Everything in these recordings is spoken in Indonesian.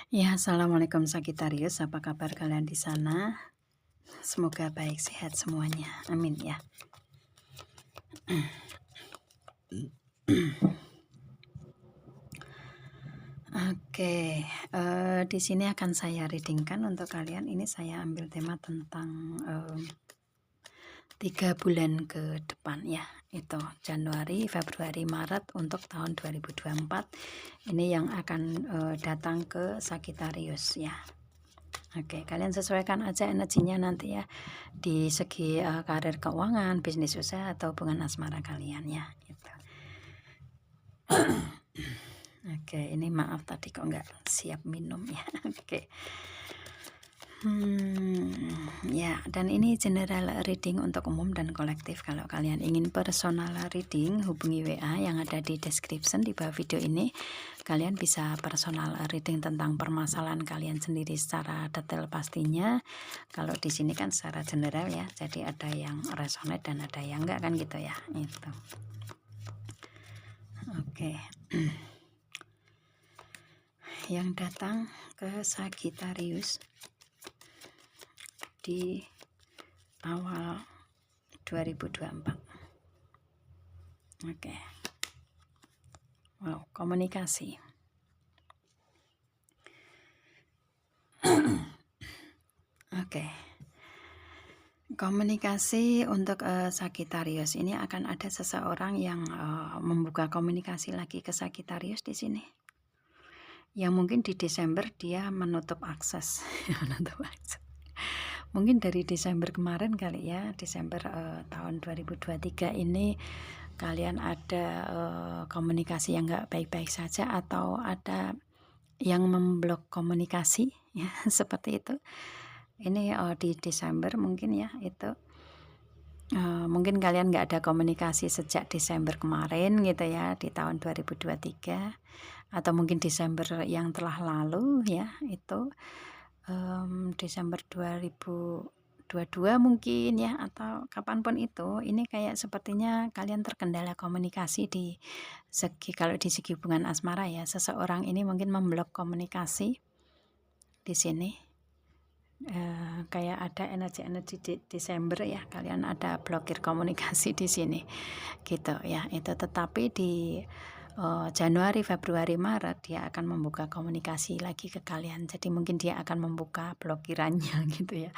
Ya, assalamualaikum Sagitarius. Apa kabar kalian di sana? Semoga baik, sehat semuanya. Amin ya. Oke, di sini akan saya readingkan untuk kalian. Ini saya ambil tema tentang 3 bulan ke depan ya. Itu Januari, Februari, Maret untuk tahun 2024. Ini yang akan datang ke Sagitarius ya. Oke, kalian sesuaikan aja energinya nanti ya di segi karir keuangan, bisnis usaha atau hubungan asmara kalian ya. Gitu. Oke, ini maaf tadi kok nggak siap minum ya. Oke. Ya, dan ini general reading untuk umum dan kolektif. Kalau kalian ingin personal reading, hubungi WA yang ada di description di bawah video ini. Kalian bisa personal reading tentang permasalahan kalian sendiri secara detail pastinya. Kalau di sini kan secara general ya, jadi ada yang resonate dan ada yang enggak kan gitu ya. Itu. Oke. Yang datang ke Sagittarius di awal 2024. Oke. Wow, komunikasi. Oke. Komunikasi untuk Sagittarius ini akan ada seseorang yang membuka komunikasi lagi ke Sagittarius di sini. Yang mungkin di Desember dia menutup akses. Mungkin dari Desember kemarin kali ya, Desember tahun 2023 ini kalian ada komunikasi yang nggak baik-baik saja atau ada yang memblok komunikasi ya seperti itu. Ini di Desember mungkin ya itu mungkin kalian nggak ada komunikasi sejak Desember kemarin gitu ya di tahun 2023 atau mungkin Desember yang telah lalu ya itu Desember 2022 mungkin ya atau kapanpun itu ini kayak sepertinya kalian terkendala komunikasi di segi kalau di segi hubungan asmara ya seseorang ini mungkin memblok komunikasi di sini kayak ada energi-energi di Desember ya kalian ada blokir komunikasi di sini gitu ya itu tetapi di Januari, Februari, Maret dia akan membuka komunikasi lagi ke kalian. Jadi mungkin dia akan membuka blokirannya gitu ya.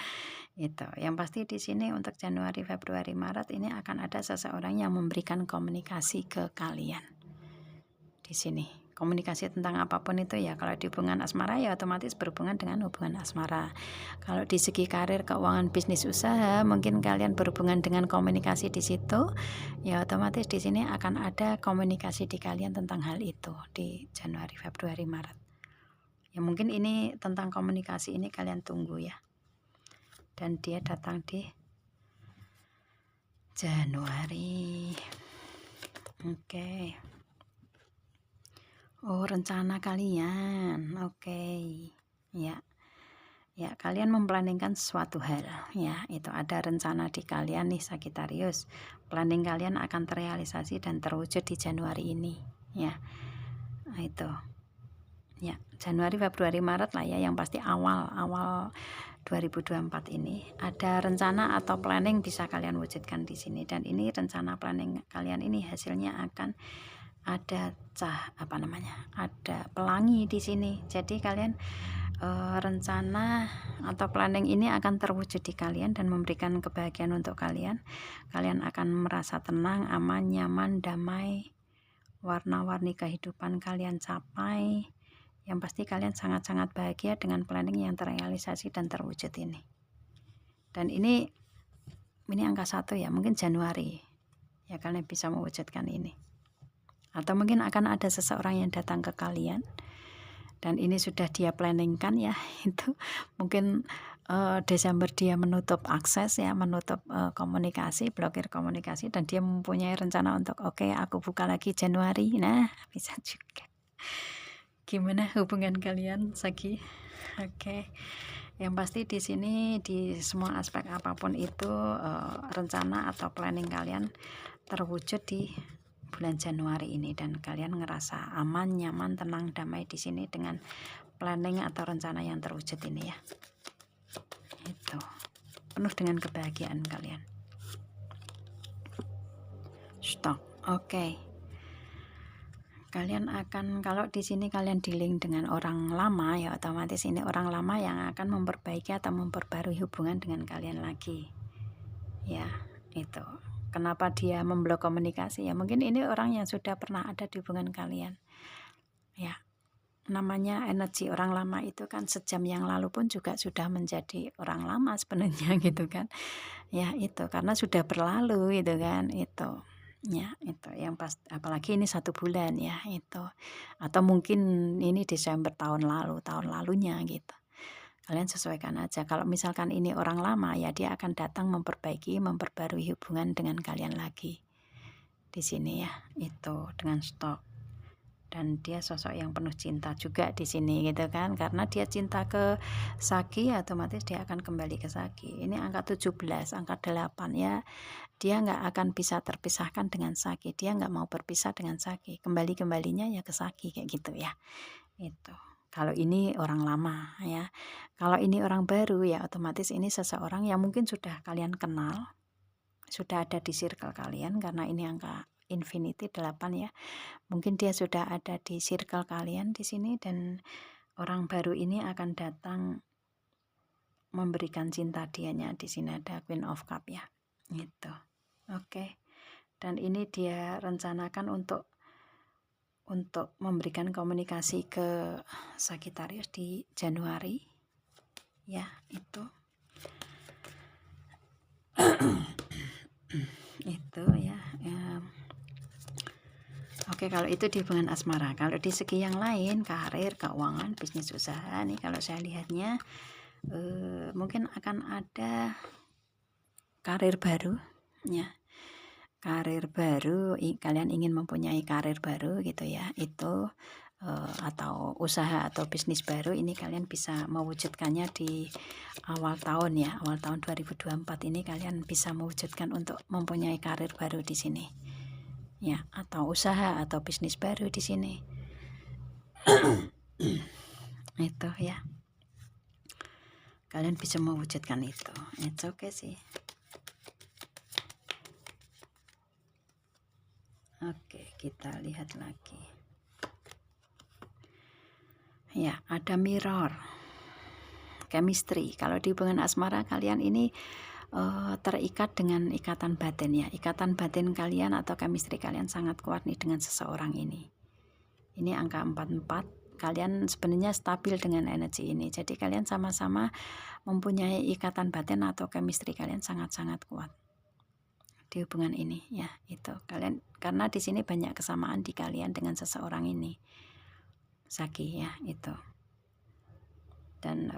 Itu. Yang pasti di sini untuk Januari, Februari, Maret ini akan ada seseorang yang memberikan komunikasi ke kalian. Di sini. Komunikasi tentang apapun itu ya. Kalau di hubungan asmara ya otomatis berhubungan dengan hubungan asmara. Kalau di segi karir, keuangan, bisnis usaha, mungkin kalian berhubungan dengan komunikasi di situ. Ya otomatis di sini akan ada komunikasi di kalian tentang hal itu di Januari, Februari, Maret. Ya mungkin ini tentang komunikasi ini kalian tunggu ya. Dan dia datang di Januari. Oke. Oh, rencana kalian. Oke. Ya. Ya, kalian memplanningkan suatu hal ya. Itu ada rencana di kalian nih Sagittarius. Planning kalian akan terrealisasi dan terwujud di Januari ini ya. Nah, itu. Ya, Januari, Februari, Maret lah ya yang pasti awal 2024 ini ada rencana atau planning bisa kalian wujudkan di sini dan ini rencana planning kalian ini hasilnya akan ada ada pelangi di sini. Jadi kalian rencana atau planning ini akan terwujud di kalian dan memberikan kebahagiaan untuk kalian. Kalian akan merasa tenang, aman, nyaman, damai. Warna-warni kehidupan kalian capai. Yang pasti kalian sangat-sangat bahagia dengan planning yang terrealisasi dan terwujud ini. Dan ini angka 1 ya, mungkin Januari. Ya kalian bisa mewujudkan ini. Atau mungkin akan ada seseorang yang datang ke kalian dan ini sudah dia planningkan ya itu mungkin Desember dia menutup akses ya menutup komunikasi blokir komunikasi dan dia mempunyai rencana untuk oke, aku buka lagi Januari. Nah bisa juga. Gimana hubungan kalian Sagi? Oke. Yang pasti di sini di semua aspek apapun itu rencana atau planning kalian terwujud di bulan Januari ini dan kalian ngerasa aman, nyaman, tenang, damai di sini dengan planning atau rencana yang terwujud ini ya. Itu penuh dengan kebahagiaan kalian. Stok. Oke. Kalian akan, kalau di sini kalian dealing dengan orang lama ya, otomatis ini orang lama yang akan memperbaiki atau memperbarui hubungan dengan kalian lagi. Ya, itu. Kenapa dia memblok komunikasi? Ya mungkin ini orang yang sudah pernah ada di hubungan kalian. Ya. Namanya energi orang lama itu kan sejam yang lalu pun juga sudah menjadi orang lama sebenarnya gitu kan. Ya, itu karena sudah berlalu gitu kan, itu. Ya, itu yang pas, apalagi ini 1 bulan ya, itu. Atau mungkin ini Desember tahun lalunya gitu. Kalian sesuaikan aja. Kalau misalkan ini orang lama ya dia akan datang memperbaiki, memperbarui hubungan dengan kalian lagi. Di sini ya, itu dengan stok. Dan dia sosok yang penuh cinta juga di sini gitu kan, karena dia cinta ke Saki, otomatis dia akan kembali ke Saki. Ini angka 17, angka 8 ya. Dia nggak akan bisa terpisahkan dengan Saki, dia nggak mau berpisah dengan Saki, kembalinya ya ke Saki kayak gitu ya. Itu kalau ini orang lama ya. Kalau ini orang baru ya otomatis ini seseorang yang mungkin sudah kalian kenal, sudah ada di circle kalian, karena ini angka infinity 8 ya. Mungkin dia sudah ada di circle kalian di sini, dan orang baru ini akan datang memberikan cinta dianya. Di sini ada Queen of Cup ya. Gitu. Oke. Dan ini dia rencanakan untuk memberikan komunikasi ke Sagittarius di Januari. Ya, itu. Itu ya. Oke, kalau itu di hubungan asmara. Kalau di segi yang lain, karir, keuangan, bisnis usaha, nih kalau saya lihatnya mungkin akan ada karir baru ya. Karir baru, kalian ingin mempunyai karir baru gitu ya, itu atau usaha atau bisnis baru, ini kalian bisa mewujudkannya di awal tahun ya, awal tahun 2024 ini kalian bisa mewujudkan untuk mempunyai karir baru di sini ya, atau usaha atau bisnis baru di sini. Itu ya, kalian bisa mewujudkan itu. It's okay sih. Oke, kita lihat lagi. Ya, ada mirror. Chemistry. Kalau di hubungan asmara kalian ini terikat dengan ikatan batin ya. Ikatan batin kalian atau chemistry kalian sangat kuat nih dengan seseorang ini. Ini angka 44. Kalian sebenarnya stabil dengan energi ini. Jadi kalian sama-sama mempunyai ikatan batin atau chemistry kalian sangat-sangat kuat di hubungan ini ya. Itu kalian, karena di sini banyak kesamaan di kalian dengan seseorang ini, Saki ya, itu. Dan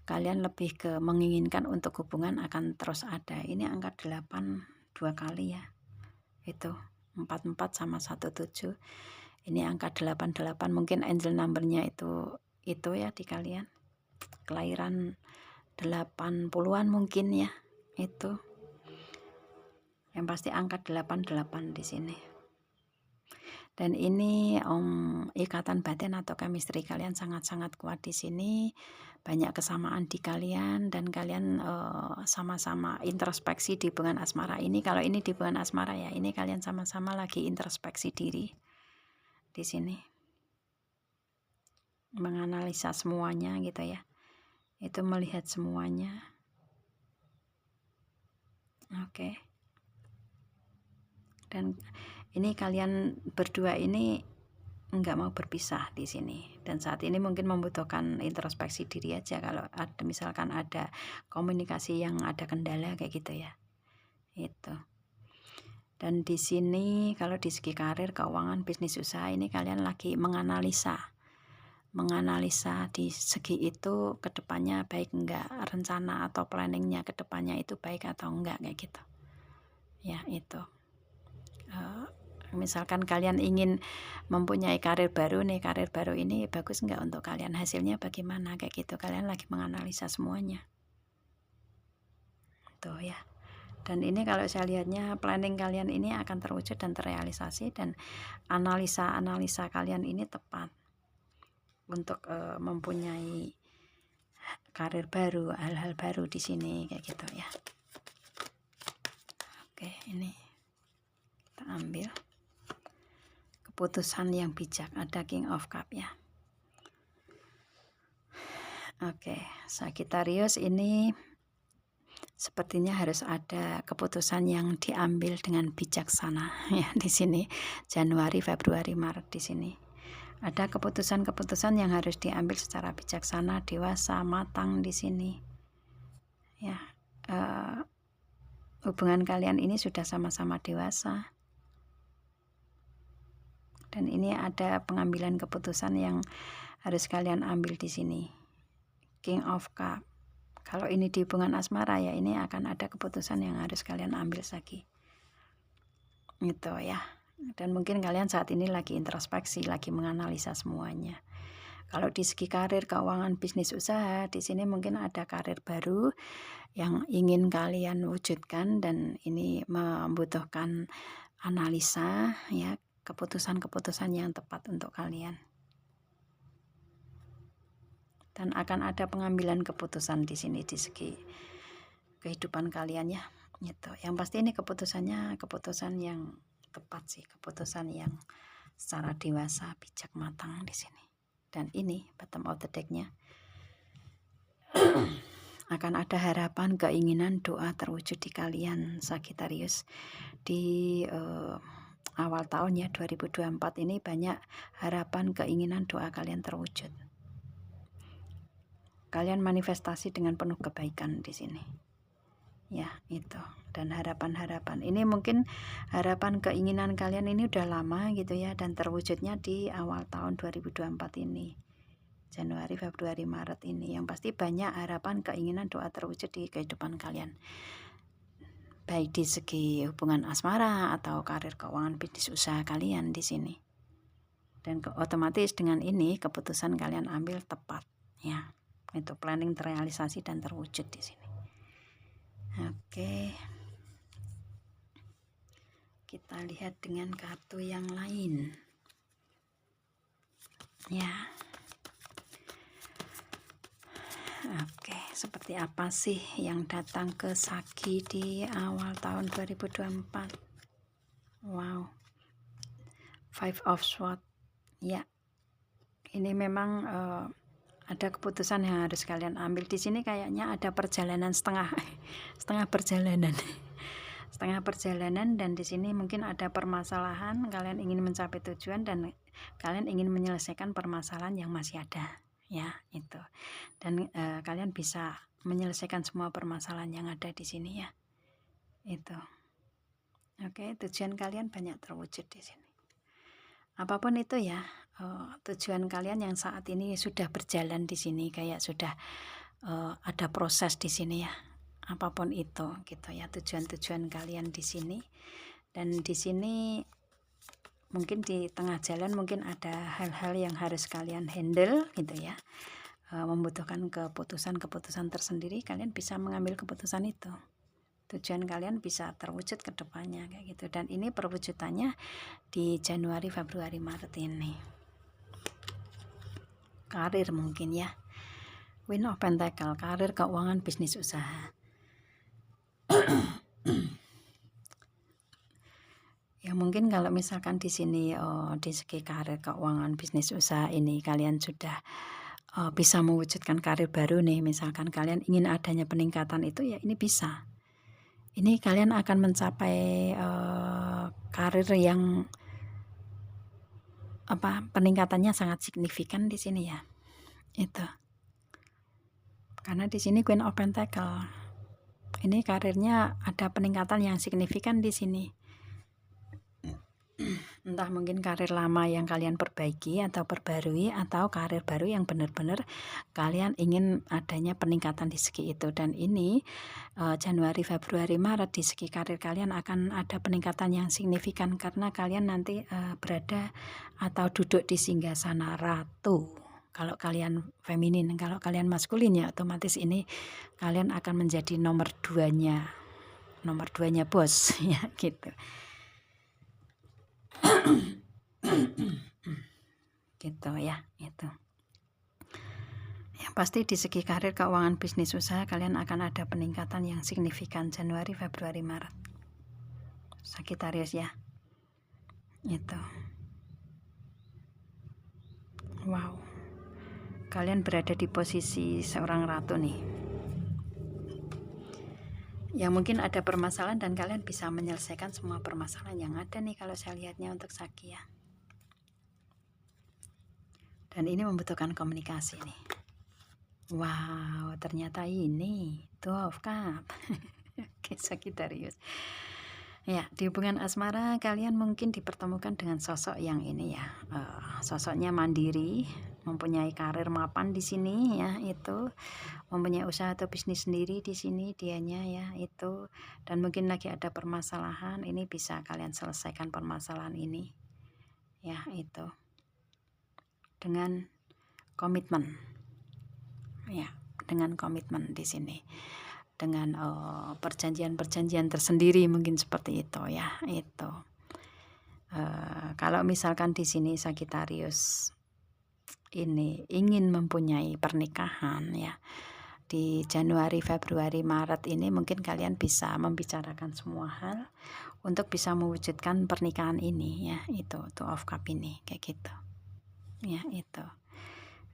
kalian lebih ke menginginkan untuk hubungan akan terus ada. Ini angka 8 2 kali ya, itu 44 sama 17. Ini angka 88, mungkin angel numbernya itu ya di kalian, kelahiran 80-an mungkin ya, itu yang pasti angka 88 di sini. Dan ini ikatan batin atau chemistry kalian sangat-sangat kuat di sini, banyak kesamaan di kalian, dan kalian sama-sama introspeksi di hubungan asmara ini. Kalau ini di hubungan asmara ya, ini kalian sama-sama lagi introspeksi diri di sini, menganalisa semuanya gitu ya, itu melihat semuanya. Oke. Dan ini kalian berdua ini nggak mau berpisah di sini, dan saat ini mungkin membutuhkan introspeksi diri aja. Kalau ada misalkan ada komunikasi yang ada kendala kayak gitu ya, itu. Dan di sini kalau di segi karir, keuangan, bisnis usaha, ini kalian lagi menganalisa di segi itu kedepannya baik enggak, rencana atau planningnya kedepannya itu baik atau enggak kayak gitu ya. Itu misalkan kalian ingin mempunyai karir baru nih, karir baru ini bagus enggak untuk kalian, hasilnya bagaimana kayak gitu, kalian lagi menganalisa semuanya tuh ya. Dan ini kalau saya lihatnya planning kalian ini akan terwujud dan terrealisasi, dan analisa kalian ini tepat untuk mempunyai karir baru, hal-hal baru di sini kayak gitu ya. Oke, ini kita ambil keputusan yang bijak, ada King of Cup ya. Oke, Sagittarius ini sepertinya harus ada keputusan yang diambil dengan bijaksana ya di sini. Januari, Februari, Maret di sini. Ada keputusan-keputusan yang harus diambil secara bijaksana, dewasa, matang di sini. Ya, hubungan kalian ini sudah sama-sama dewasa. Dan ini ada pengambilan keputusan yang harus kalian ambil di sini. King of Cup. Kalau ini di hubungan asmara ya, ini akan ada keputusan yang harus kalian ambil lagi. Gitu ya. Dan mungkin kalian saat ini lagi introspeksi, lagi menganalisa semuanya. Kalau di segi karir, keuangan, bisnis, usaha, di sini mungkin ada karir baru yang ingin kalian wujudkan, dan ini membutuhkan analisa ya, keputusan-keputusan yang tepat untuk kalian. Dan akan ada pengambilan keputusan di sini di segi kehidupan kalian ya. Gitu. Yang pasti ini keputusannya keputusan yang tepat sih, keputusan yang secara dewasa, bijak, matang di sini. Dan ini bottom of the deck-nya. Akan ada harapan, keinginan, doa terwujud di kalian Sagittarius di awal tahun ya 2024 ini. Banyak harapan, keinginan, doa kalian terwujud. Kalian manifestasi dengan penuh kebaikan di sini. Ya, itu. Dan harapan-harapan. Ini mungkin harapan keinginan kalian ini udah lama gitu ya, dan terwujudnya di awal tahun 2024 ini. Januari, Februari, Maret ini. Yang pasti banyak harapan, keinginan, doa terwujud di kehidupan kalian. Baik di segi hubungan asmara atau karir, keuangan, bisnis, usaha kalian di sini. Dan otomatis dengan ini keputusan kalian ambil tepat ya. Itu planning terrealisasi dan terwujud di sini. Oke. Kita lihat dengan kartu yang lain. Ya. Oke, seperti apa sih yang datang ke Sagi di awal tahun 2024? Wow. Five of Swords. Ya. Ini memang ada keputusan yang harus kalian ambil di sini. Kayaknya ada perjalanan setengah perjalanan. Setengah perjalanan, dan di sini mungkin ada permasalahan, kalian ingin mencapai tujuan dan kalian ingin menyelesaikan permasalahan yang masih ada ya, itu. Dan kalian bisa menyelesaikan semua permasalahan yang ada di sini ya. Itu. Oke, tujuan kalian banyak terwujud di sini. Apapun itu ya, tujuan kalian yang saat ini sudah berjalan di sini, kayak sudah ada proses di sini ya. Apapun itu gitu ya, tujuan-tujuan kalian di sini. Dan di sini mungkin di tengah jalan mungkin ada hal-hal yang harus kalian handle gitu ya. Membutuhkan keputusan-keputusan tersendiri, kalian bisa mengambil keputusan itu. Tujuan kalian bisa terwujud ke depannya kayak gitu. Dan ini perwujudannya di Januari, Februari, Maret ini. Karir mungkin ya. Queen of Pentacle, karir, keuangan, bisnis, usaha. Ya mungkin kalau misalkan di sini di segi karir, keuangan, bisnis, usaha ini kalian sudah bisa mewujudkan karir baru nih. Misalkan kalian ingin adanya peningkatan itu ya, ini bisa. Ini kalian akan mencapai karir yang peningkatannya sangat signifikan di sini ya. Itu. Karena di sini Queen of Pentacle. Ini karirnya ada peningkatan yang signifikan di sini. Entah mungkin karir lama yang kalian perbaiki atau perbarui, atau karir baru yang benar-benar kalian ingin adanya peningkatan di segi itu. Dan ini Januari, Februari, Maret di segi karir kalian akan ada peningkatan yang signifikan, karena kalian nanti berada atau duduk di singgasana ratu. Kalau kalian feminin, kalau kalian maskulin ya otomatis ini kalian akan menjadi nomor 2-nya bos ya gitu. Gitu ya, itu. Yang pasti di segi karir, keuangan, bisnis, usaha kalian akan ada peningkatan yang signifikan Januari, Februari, Maret. Sagittarius ya. Itu. Wow. Kalian berada di posisi seorang ratu nih. Yang mungkin ada permasalahan dan kalian bisa menyelesaikan semua permasalahan yang ada nih kalau saya lihatnya untuk Sagi ya. Dan ini membutuhkan komunikasi nih. Wow, ternyata ini Two of Cups. Oke, Sagittarius. Ya, di hubungan asmara kalian mungkin dipertemukan dengan sosok yang ini ya, sosoknya mandiri, mempunyai karir mapan di sini ya, itu mempunyai usaha atau bisnis sendiri di sini dianya ya, itu. Dan mungkin lagi ada permasalahan, ini bisa kalian selesaikan permasalahan ini ya, itu dengan komitmen ya, dengan komitmen di sini, dengan perjanjian-perjanjian tersendiri mungkin seperti itu ya, itu. Kalau misalkan di sini Sagittarius ini ingin mempunyai pernikahan ya, di Januari, Februari, Maret ini mungkin kalian bisa membicarakan semua hal untuk bisa mewujudkan pernikahan ini ya, itu Two of Cups ini kayak gitu ya, itu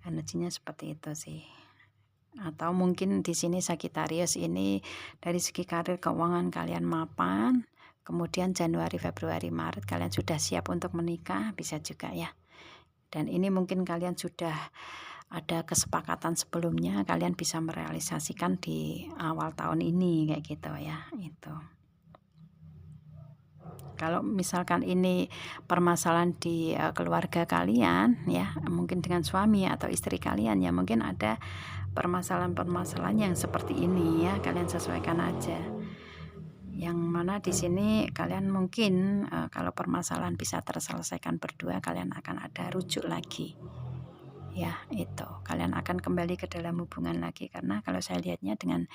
energinya seperti itu sih. Atau mungkin di sini Sagittarius ini dari segi karir, keuangan kalian mapan, kemudian Januari, Februari, Maret kalian sudah siap untuk menikah, bisa juga ya. Dan ini mungkin kalian sudah ada kesepakatan sebelumnya, kalian bisa merealisasikan di awal tahun ini kayak gitu ya, itu. Kalau misalkan ini permasalahan di keluarga kalian ya, mungkin dengan suami atau istri kalian ya, mungkin ada permasalahan-permasalahan yang seperti ini ya, kalian sesuaikan aja. Yang mana di sini kalian mungkin kalau permasalahan bisa terselesaikan berdua, kalian akan ada rujuk lagi. Ya, itu. Kalian akan kembali ke dalam hubungan lagi, karena kalau saya lihatnya dengan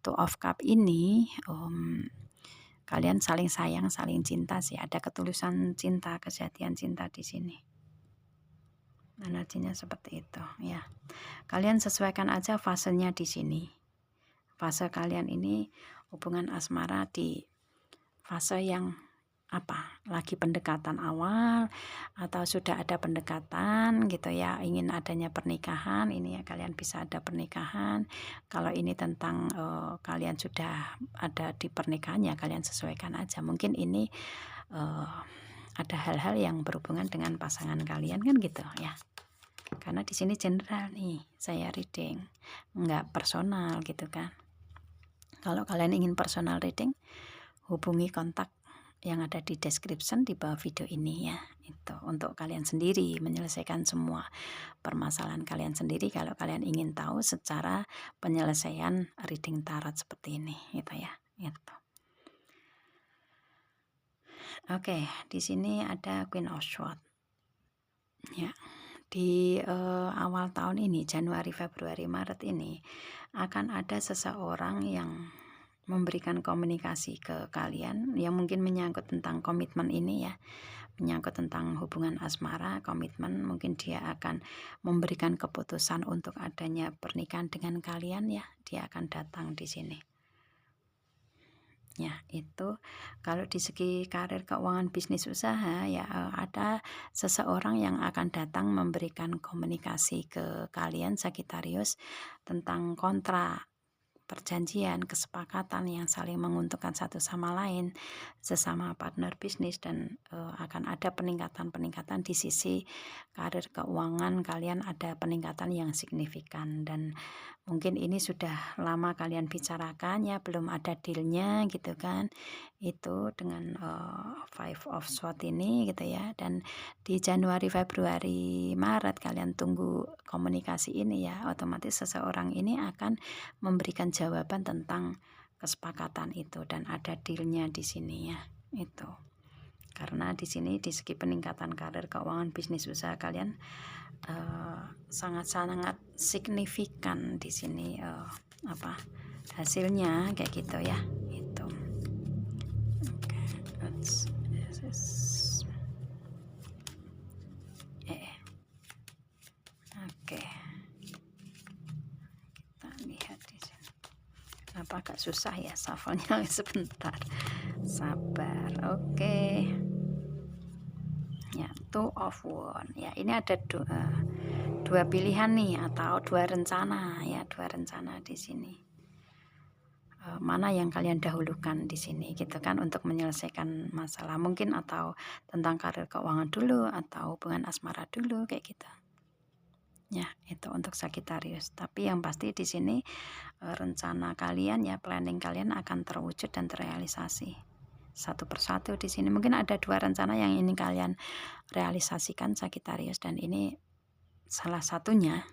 Two of Cups ini kalian saling sayang, saling cinta sih, ada ketulusan cinta, kesetiaan cinta di sini. Energinya seperti itu ya. Kalian sesuaikan aja fasenya di sini. Fase kalian ini hubungan asmara di fase yang apa? Lagi pendekatan awal atau sudah ada pendekatan gitu ya, ingin adanya pernikahan, ini ya kalian bisa ada pernikahan. Kalau ini tentang kalian sudah ada di pernikahan ya, kalian sesuaikan aja. Mungkin ini ada hal-hal yang berhubungan dengan pasangan kalian kan gitu ya. Karena di sini general nih saya reading, nggak personal gitu kan. Kalau kalian ingin personal reading, hubungi kontak yang ada di description di bawah video ini ya, itu untuk kalian sendiri menyelesaikan semua permasalahan kalian sendiri kalau kalian ingin tahu secara penyelesaian reading tarot seperti ini gitu ya, itu. Oke, di sini ada Queen of Swords ya. Di awal tahun ini, Januari, Februari, Maret ini akan ada seseorang yang memberikan komunikasi ke kalian yang mungkin menyangkut tentang komitmen ini ya, menyangkut tentang hubungan asmara, komitmen. Mungkin dia akan memberikan keputusan untuk adanya pernikahan dengan kalian ya, dia akan datang di sini ya, itu. Kalau di segi karir, keuangan, bisnis, usaha ya, ada seseorang yang akan datang memberikan komunikasi ke kalian Sagittarius tentang kontrak, perjanjian, kesepakatan yang saling menguntungkan satu sama lain, sesama partner bisnis, dan akan ada peningkatan-peningkatan di sisi karir, keuangan kalian, ada peningkatan yang signifikan. Dan mungkin ini sudah lama kalian bicarakan ya, belum ada dealnya gitu kan, itu dengan Five of Swords ini gitu ya. Dan di Januari, Februari, Maret kalian tunggu komunikasi ini ya, otomatis seseorang ini akan memberikan jawaban tentang kesepakatan itu dan ada dealnya di sini ya, itu. Karena di sini di segi peningkatan karir, keuangan, bisnis, usaha kalian sangat-sangat signifikan di sini apa hasilnya kayak gitu ya, itu. Oke, oke. Kenapa agak susah ya shuffle-nya? Sebentar, sabar. Oke. Ya, two of one. Ya, ini ada dua pilihan nih atau dua rencana ya, dua rencana di sini. Mana yang kalian dahulukan di sini gitu kan untuk menyelesaikan masalah mungkin, atau tentang karir keuangan dulu atau hubungan asmara dulu kayak gitu. Ya, itu untuk Sagittarius. Tapi yang pasti di sini rencana kalian ya, planning kalian akan terwujud dan terrealisasi satu persatu di sini. Mungkin ada dua rencana yang ini kalian realisasikan Sagittarius, dan ini salah satunya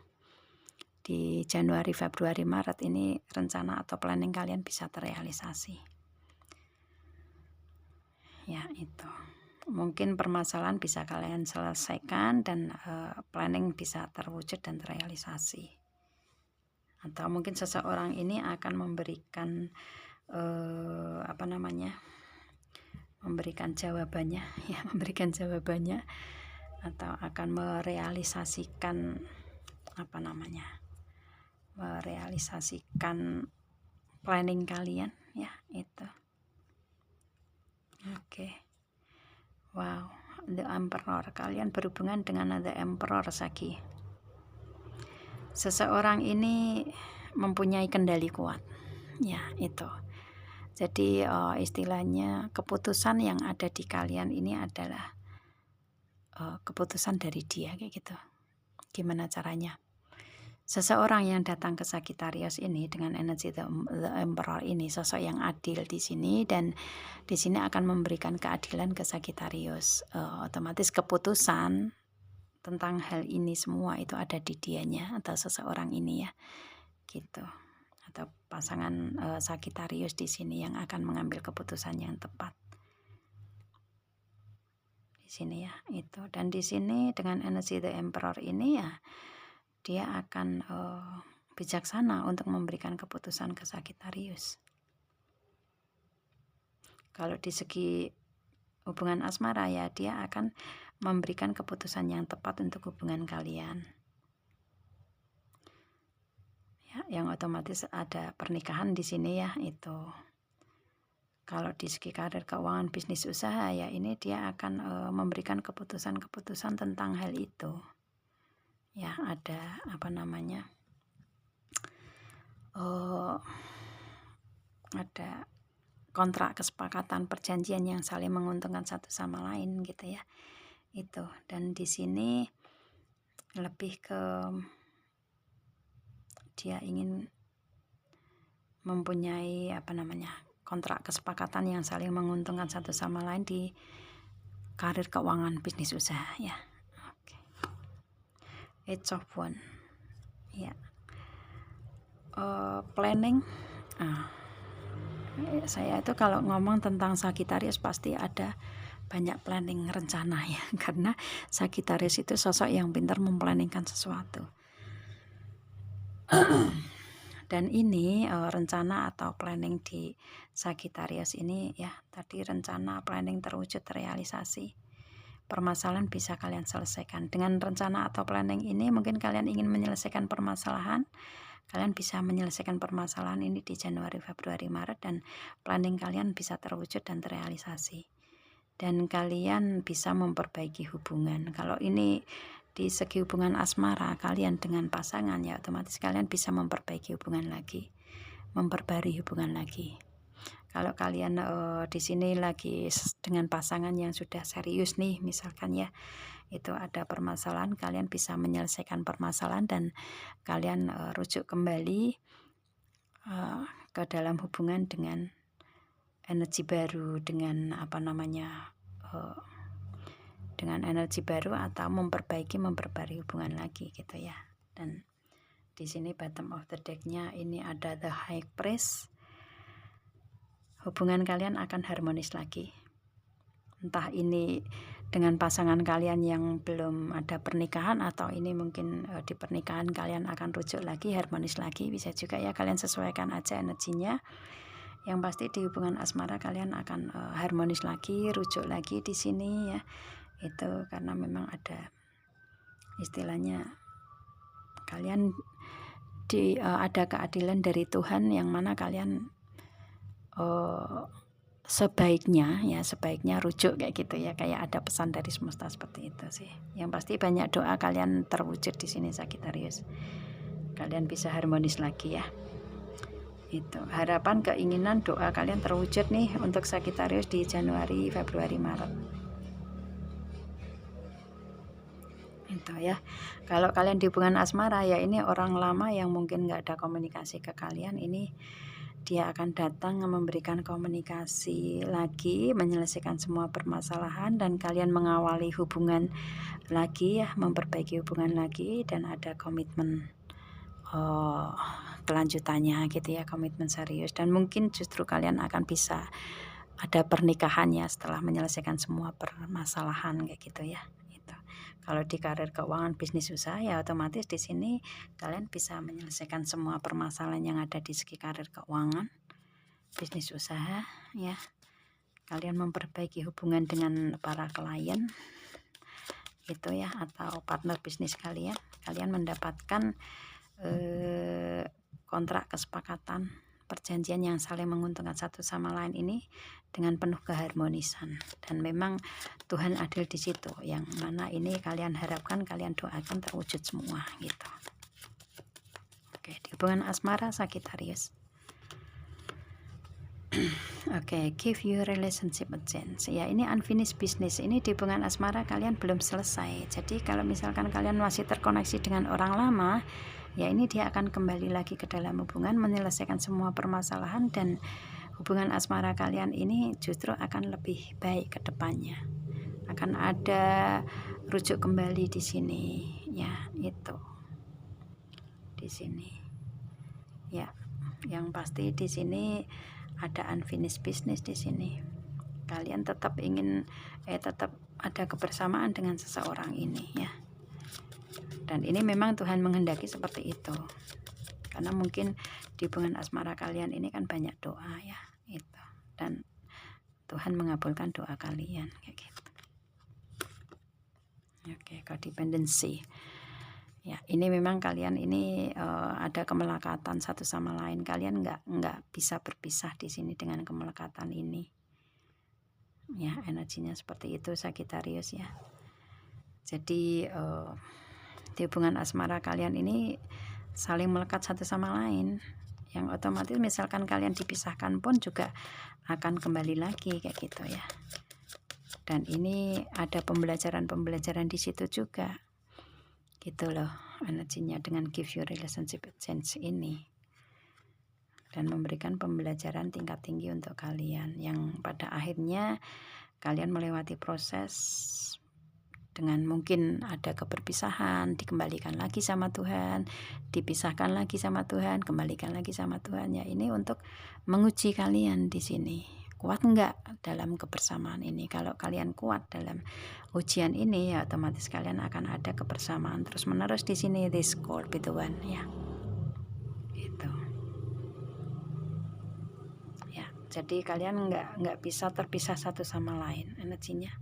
di Januari, Februari, Maret ini rencana atau planning kalian bisa terrealisasi. Ya, itu. Mungkin permasalahan bisa kalian selesaikan dan planning bisa terwujud dan terrealisasi. Atau mungkin seseorang ini akan memberikan memberikan jawabannya ya, memberikan jawabannya atau akan merealisasikan merealisasikan planning kalian ya, itu. Oke. Wow, The Emperor. Kalian berhubungan dengan The Emperor Sagi. Seseorang ini mempunyai kendali kuat. Ya, itu. Jadi istilahnya keputusan yang ada di kalian ini adalah keputusan dari dia kayak gitu. Gimana caranya? Seseorang yang datang ke Sagittarius ini dengan energi the Emperor ini sosok yang adil di sini, dan di sini akan memberikan keadilan ke Sagittarius. Otomatis keputusan tentang hal ini semua itu ada di dianya atau seseorang ini ya, gitu. Atau pasangan Sagittarius di sini yang akan mengambil keputusan yang tepat. Di sini ya, itu. Dan di sini dengan energi the Emperor ini ya, dia akan bijaksana untuk memberikan keputusan ke Sagittarius. Kalau di segi hubungan asmara ya, dia akan memberikan keputusan yang tepat untuk hubungan kalian. Ya, yang otomatis ada pernikahan di sini ya, itu. Kalau di segi karir, keuangan, bisnis, usaha ya, ini dia akan memberikan keputusan-keputusan tentang hal itu. Ya, ada ada kontrak, kesepakatan, perjanjian yang saling menguntungkan satu sama lain gitu ya, itu. Dan di sini lebih ke dia ingin mempunyai kontrak kesepakatan yang saling menguntungkan satu sama lain di karir, keuangan, bisnis, usaha ya. Oke. Eight of Wands ya. Planning. Saya itu kalau ngomong tentang Sagittarius pasti ada banyak planning, rencana ya, karena Sagittarius itu sosok yang pintar memplanningkan sesuatu. Dan ini rencana atau planning di Sagittarius ini ya, tadi rencana, planning terwujud terrealisasi. Permasalahan bisa kalian selesaikan dengan rencana atau planning ini. Mungkin kalian ingin menyelesaikan permasalahan, kalian bisa menyelesaikan permasalahan ini di Januari, Februari, Maret, dan planning kalian bisa terwujud dan terrealisasi. Dan kalian bisa memperbaiki hubungan. Kalau ini di segi hubungan asmara kalian dengan pasangan ya, otomatis kalian bisa memperbaiki hubungan lagi, memperbarui hubungan lagi. Kalau kalian di sini lagi dengan pasangan yang sudah serius nih misalkan ya, itu ada permasalahan, kalian bisa menyelesaikan permasalahan dan kalian rujuk kembali ke dalam hubungan dengan energi baru, dengan dengan energi baru, atau memperbarui hubungan lagi gitu ya. Dan di sini bottom of the deck-nya ini ada the High Priest. Hubungan kalian akan harmonis lagi. Entah ini dengan pasangan kalian yang belum ada pernikahan, atau ini mungkin di pernikahan kalian akan rujuk lagi, harmonis lagi, bisa juga ya, kalian sesuaikan aja energinya. Yang pasti di hubungan asmara kalian akan harmonis lagi, rujuk lagi di sini ya. Itu karena memang ada istilahnya kalian ada keadilan dari Tuhan yang mana kalian sebaiknya rujuk kayak gitu ya, kayak ada pesan dari semesta seperti itu sih. Yang pasti banyak doa kalian terwujud di sini Sagittarius. Kalian bisa harmonis lagi ya. Itu harapan, keinginan, doa kalian terwujud nih untuk Sagittarius di Januari, Februari, Maret. Itu ya. Kalau kalian di hubungan asmara ya, ini orang lama yang mungkin nggak ada komunikasi ke kalian, ini dia akan datang memberikan komunikasi lagi, menyelesaikan semua permasalahan, dan kalian mengawali hubungan lagi ya, memperbaiki hubungan lagi, dan ada komitmen kelanjutannya gitu ya, komitmen serius. Dan mungkin justru kalian akan bisa ada pernikahannya setelah menyelesaikan semua permasalahan kayak gitu ya. Itu kalau di karir, keuangan, bisnis, usaha ya otomatis di sini kalian bisa menyelesaikan semua permasalahan yang ada di segi karir, keuangan, bisnis, usaha ya. Kalian memperbaiki hubungan dengan para klien gitu ya, atau partner bisnis kalian mendapatkan kontrak kesepakatan, perjanjian yang saling menguntungkan satu sama lain ini dengan penuh keharmonisan. Dan memang Tuhan adil di situ, yang mana ini kalian harapkan, kalian doakan terwujud semua gitu. Oke, di hubungan asmara Sagittarius. Oke, give your relationship a chance. Ya, ini unfinished business. Ini di hubungan asmara kalian belum selesai. Jadi kalau misalkan kalian masih terkoneksi dengan orang lama, ya ini dia akan kembali lagi ke dalam hubungan, menyelesaikan semua permasalahan, dan hubungan asmara kalian ini justru akan lebih baik ke depannya. Akan ada rujuk kembali di sini ya, itu. Di sini. Ya, yang pasti di sini ada unfinished business di sini. Kalian tetap ingin tetap ada kebersamaan dengan seseorang ini ya. Dan ini memang Tuhan menghendaki seperti itu. Karena mungkin di hubungan asmara kalian ini kan banyak doa ya, itu. Dan Tuhan mengabulkan doa kalian kayak gitu. Oke, codependency. Ya, ini memang kalian ini ada kemelekatan satu sama lain. Kalian nggak bisa berpisah di sini dengan kemelekatan ini. Ya, energinya seperti itu Sagittarius ya. Jadi di hubungan asmara kalian ini saling melekat satu sama lain, yang otomatis misalkan kalian dipisahkan pun juga akan kembali lagi kayak gitu ya. Dan ini ada pembelajaran di situ juga gitu loh, energinya dengan give your relationship a chance ini, dan memberikan pembelajaran tingkat tinggi untuk kalian, yang pada akhirnya kalian melewati proses dengan mungkin ada keberpisahan, dikembalikan lagi sama Tuhan, dipisahkan lagi sama Tuhan, kembalikan lagi sama Tuhan ya. Ini untuk menguji kalian di sini, kuat enggak dalam kebersamaan ini. Kalau kalian kuat dalam ujian ini ya otomatis kalian akan ada kebersamaan terus menerus di sini. This called be the one ya. Itu. Ya, jadi kalian nggak bisa terpisah satu sama lain energinya.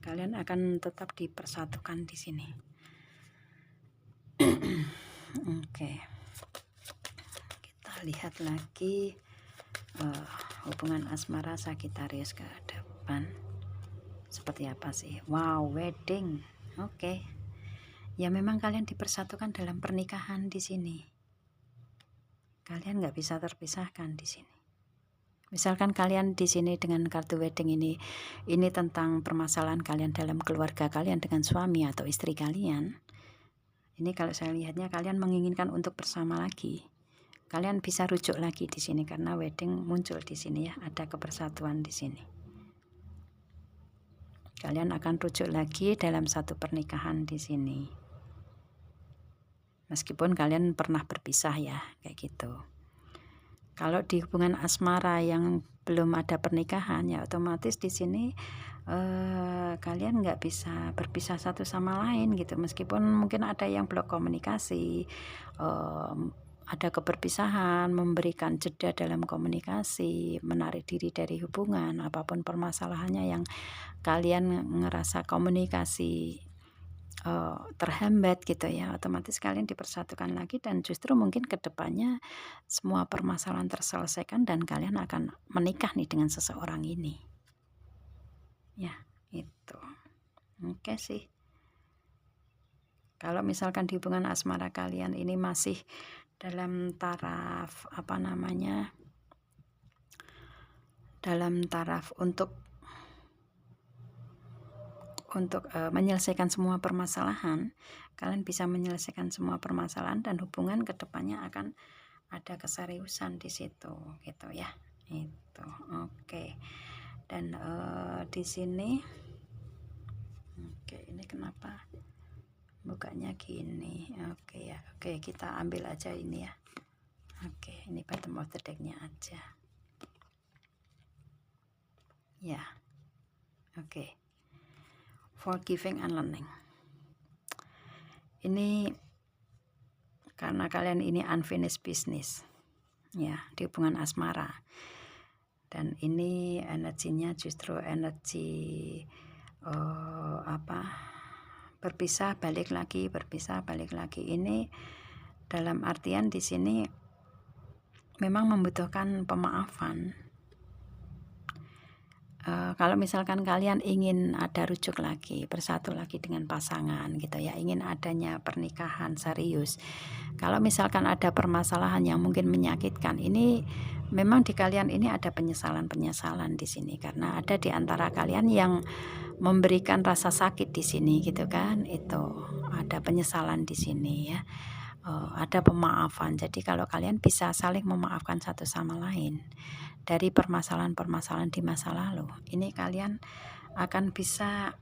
Kalian akan tetap dipersatukan di sini. Oke. Kita lihat lagi hubungan asmara Sagittarius ke depan seperti apa sih. Wow, wedding. Oke. Ya memang kalian dipersatukan dalam pernikahan di sini. Kalian nggak bisa terpisahkan di sini. Misalkan kalian di sini dengan kartu wedding ini tentang permasalahan kalian dalam keluarga kalian dengan suami atau istri kalian. Ini kalau saya lihatnya kalian menginginkan untuk bersama lagi. Kalian bisa rujuk lagi di sini karena wedding muncul di sini ya, ada kebersatuan di sini. Kalian akan rujuk lagi dalam satu pernikahan di sini. Meskipun kalian pernah berpisah ya, kayak gitu. Kalau di hubungan asmara yang belum ada pernikahan ya otomatis di sini kalian nggak bisa berpisah satu sama lain gitu. Meskipun mungkin ada yang blok komunikasi, ada keberpisahan, memberikan jeda dalam komunikasi, menarik diri dari hubungan, apapun permasalahannya yang kalian ngerasa komunikasi terhambat gitu ya, otomatis kalian dipersatukan lagi dan justru mungkin ke depannya semua permasalahan terselesaikan dan kalian akan menikah nih dengan seseorang ini. Ya, itu. Oke sih. Kalau misalkan di hubungan asmara kalian ini masih dalam taraf dalam taraf untuk menyelesaikan semua permasalahan, kalian bisa menyelesaikan semua permasalahan dan hubungan kedepannya akan ada keseriusan di situ gitu ya. Itu oke. Dan di sini oke, ini kenapa bukanya gini? Oke ya, oke, kita ambil aja ini ya. Oke, ini bottom of the deck-nya aja ya. Oke, forgiving and learning. Ini karena kalian ini unfinished business ya di hubungan asmara, dan ini energinya justru energi berpisah balik lagi, berpisah balik lagi. Ini dalam artian di sini memang membutuhkan pemaafan. Kalau misalkan kalian ingin ada rujuk lagi, bersatu lagi dengan pasangan gitu ya, ingin adanya pernikahan serius. Kalau misalkan ada permasalahan yang mungkin menyakitkan, ini memang di kalian ini ada penyesalan-penyesalan di sini karena ada di antara kalian yang memberikan rasa sakit di sini gitu kan. Itu ada penyesalan di sini ya. Ada pemaafan. Jadi kalau kalian bisa saling memaafkan satu sama lain dari permasalahan-permasalahan di masa lalu, ini kalian akan bisa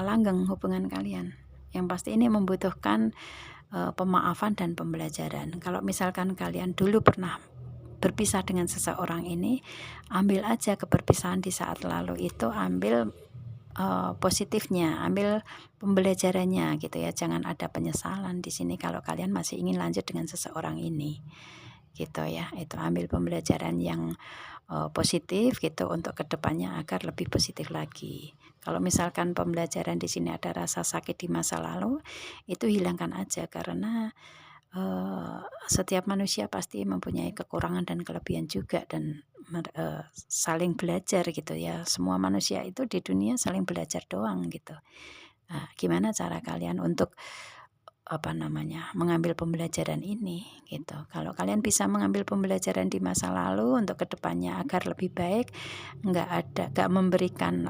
langgeng hubungan kalian. Yang pasti ini membutuhkan pemaafan dan pembelajaran. Kalau misalkan kalian dulu pernah berpisah dengan seseorang ini, ambil aja keberpisahan di saat lalu itu, ambil positifnya, ambil pembelajarannya gitu ya. Jangan ada penyesalan di sini kalau kalian masih ingin lanjut dengan seseorang ini gitu ya. Itu ambil pembelajaran yang positif gitu untuk kedepannya agar lebih positif lagi. Kalau misalkan pembelajaran di sini ada rasa sakit di masa lalu, itu hilangkan aja karena setiap manusia pasti mempunyai kekurangan dan kelebihan juga, dan saling belajar gitu ya. Semua manusia itu di dunia saling belajar doang gitu. Nah, gimana cara kalian untuk mengambil pembelajaran ini gitu. Kalau kalian bisa mengambil pembelajaran di masa lalu untuk kedepannya agar lebih baik, nggak memberikan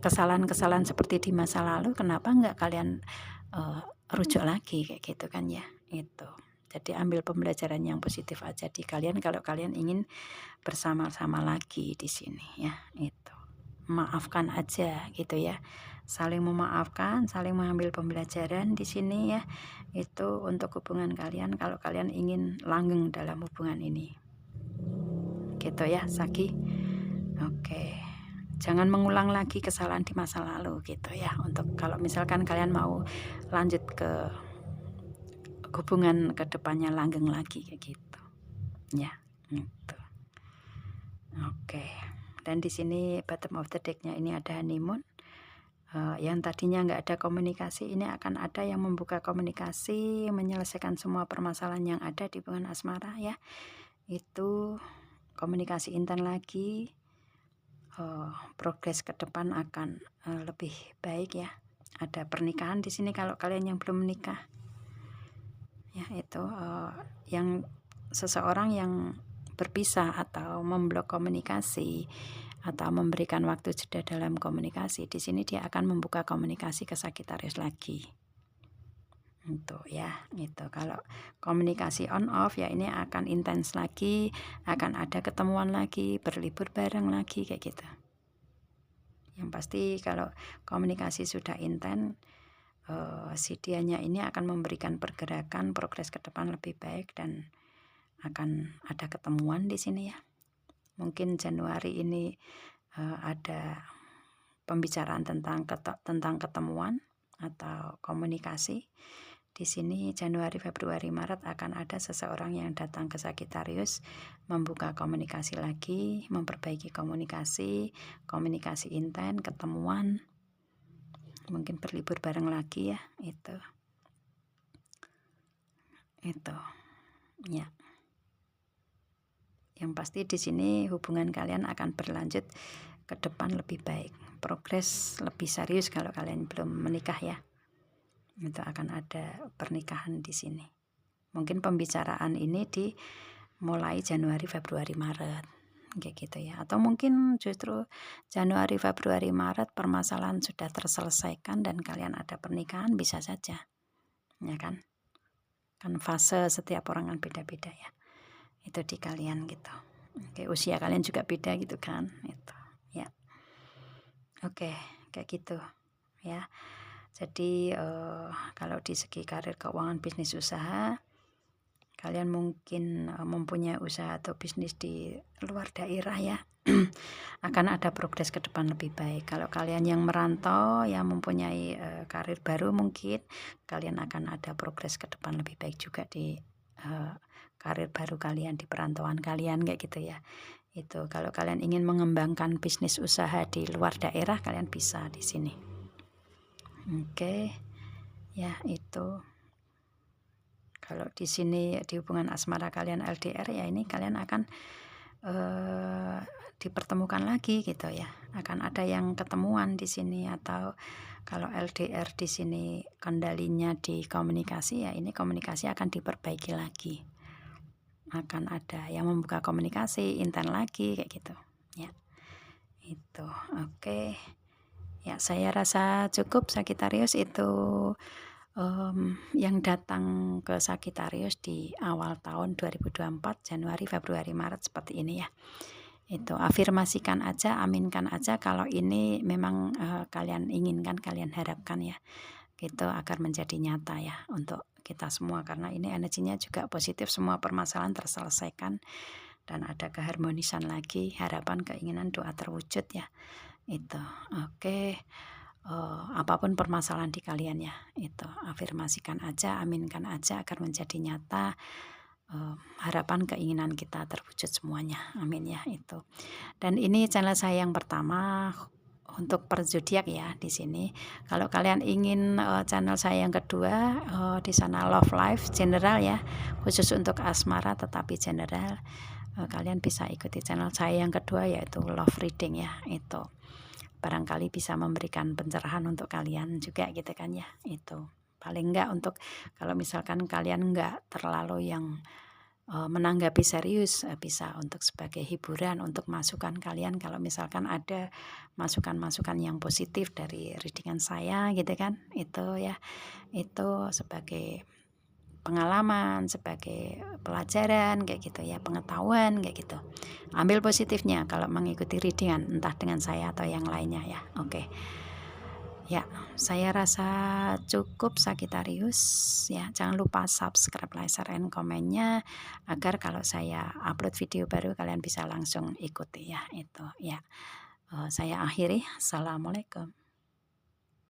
kesalahan-kesalahan seperti di masa lalu, kenapa nggak kalian rujuk lagi kayak gitu kan ya. Itu jadi ambil pembelajaran yang positif aja di kalian kalau kalian ingin bersama-sama lagi di sini ya. Itu maafkan aja gitu ya, saling memaafkan, saling mengambil pembelajaran di sini ya. Itu untuk hubungan kalian kalau kalian ingin langgeng dalam hubungan ini gitu ya Saki. Oke, jangan mengulang lagi kesalahan di masa lalu gitu ya. Untuk kalau misalkan kalian mau lanjut ke hubungan kedepannya langgeng lagi kayak gitu ya. Gitu. Oke, dan di sini bottom of the deck-nya ini ada honeymoon. Yang tadinya nggak ada komunikasi, ini akan ada yang membuka komunikasi, menyelesaikan semua permasalahan yang ada di hubungan asmara ya. Itu komunikasi intan lagi, progres ke depan akan lebih baik ya. Ada pernikahan di sini kalau kalian yang belum menikah ya. Itu yang seseorang yang berpisah atau memblok komunikasi atau memberikan waktu jeda dalam komunikasi, di sini dia akan membuka komunikasi ke Sagittarius lagi. Itu ya, itu kalau komunikasi on off ya ini akan intens lagi, akan ada ketemuan lagi, berlibur bareng lagi kayak gitu. Yang pasti kalau komunikasi sudah intens, si dianya ini akan memberikan pergerakan progres ke depan lebih baik dan akan ada ketemuan di sini ya. Mungkin Januari ini ada pembicaraan tentang ketemuan atau komunikasi. Di sini Januari, Februari, Maret akan ada seseorang yang datang ke Sagittarius, membuka komunikasi lagi, memperbaiki komunikasi intens, ketemuan mungkin berlibur bareng lagi ya, itu ya. Yang pasti di sini hubungan kalian akan berlanjut ke depan lebih baik, progres lebih serius kalau kalian belum menikah ya. Itu akan ada pernikahan di sini. Mungkin pembicaraan ini dimulai Januari, Februari, Maret kayak gitu ya. Atau mungkin justru Januari, Februari, Maret permasalahan sudah terselesaikan dan kalian ada pernikahan, bisa saja. Ya kan? Kan fase setiap orang kan beda-beda ya. Itu di kalian gitu. Oke, usia kalian juga beda gitu kan. Itu ya. Oke, kayak gitu ya. Jadi kalau di segi karir, keuangan, bisnis, usaha, kalian mungkin mempunyai usaha atau bisnis di luar daerah ya, akan ada progres ke depan lebih baik. Kalau kalian yang merantau, yang mempunyai karir baru, mungkin kalian akan ada progres ke depan lebih baik juga di karir baru kalian, di perantauan kalian kayak gitu ya. Itu kalau kalian ingin mengembangkan bisnis usaha di luar daerah, kalian bisa di sini. Oke, ya itu. Kalau di sini di hubungan asmara kalian LDR ya, ini kalian akan dipertemukan lagi gitu ya. Akan ada yang ketemuan di sini. Atau kalau LDR di sini kendalinya di komunikasi ya, ini komunikasi akan diperbaiki lagi. Akan ada yang membuka komunikasi intent lagi kayak gitu ya. Itu oke. Ya, saya rasa cukup Sagitarius itu yang datang ke Sagitarius di awal tahun 2024, Januari, Februari, Maret seperti ini ya. Itu afirmasikan aja, aminkan aja kalau ini memang kalian inginkan, kalian harapkan ya. Gitu agar menjadi nyata ya untuk kita semua, karena ini energinya juga positif, semua permasalahan terselesaikan dan ada keharmonisan lagi, harapan, keinginan, doa terwujud ya. Itu oke. Apapun permasalahan di kalian ya, itu afirmasikan aja, aminkan aja agar menjadi nyata, harapan keinginan kita terwujud semuanya, amin ya itu. Dan ini channel saya yang pertama untuk per zodiak ya di sini. Kalau kalian ingin channel saya yang kedua, di sana Love Life general ya, khusus untuk asmara tetapi general, kalian bisa ikuti channel saya yang kedua yaitu Love Reading ya. Itu barangkali bisa memberikan pencerahan untuk kalian juga gitu kan ya. Itu paling enggak untuk kalau misalkan kalian enggak terlalu yang menanggapi serius, bisa untuk sebagai hiburan, untuk masukan kalian kalau misalkan ada masukan-masukan yang positif dari readingan saya gitu kan, itu ya, itu sebagai pengalaman, sebagai pelajaran kayak gitu ya, pengetahuan kayak gitu. Ambil positifnya kalau mengikuti readingan entah dengan saya atau yang lainnya ya. Oke. Ya, saya rasa cukup Sagitarius ya. Jangan lupa subscribe, like, share, and komennya agar kalau saya upload video baru kalian bisa langsung ikuti ya. Itu ya. Saya akhiri. Assalamualaikum.